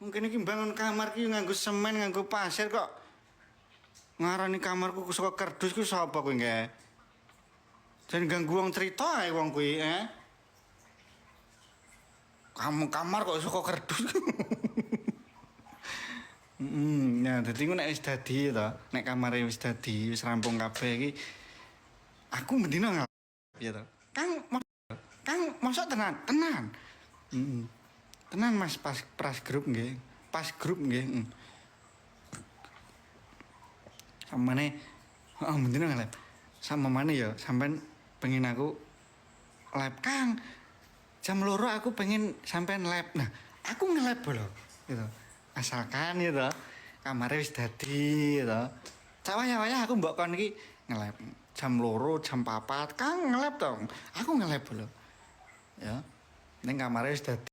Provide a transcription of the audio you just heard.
Mungkin iki bangun kamar ki nganggo semen, nganggo pasir kok. Ngarani kamarku saka kerdus ku sapa kowe nggih? Jan ganggu wong cerita ae wong kuwi, Kamu kamar kok saka kerdus. Nah dadi ku nek wis dadi to, nek kamare wis dadi, wis rampung kabeh iki aku mendino ngal. Piye to? Kang, mosok tenan, tenan. Heeh. Tenan Mas pas grup nggih. Pas grup nggih. Samane heeh mendino ngelep. Sama mana ya sampean pengen aku lab Kang. Jam loro aku pengen sampean lab. Nah, aku nge-lab lho gitu. Asalkan gitu kamare wis dadi gitu. Cawaya-waya aku mbok kon iki nge-lab. Jam loro, jam 4 Kang nge-lab dong. Aku nge-lab lho. Ya. Ning kamare wis dadi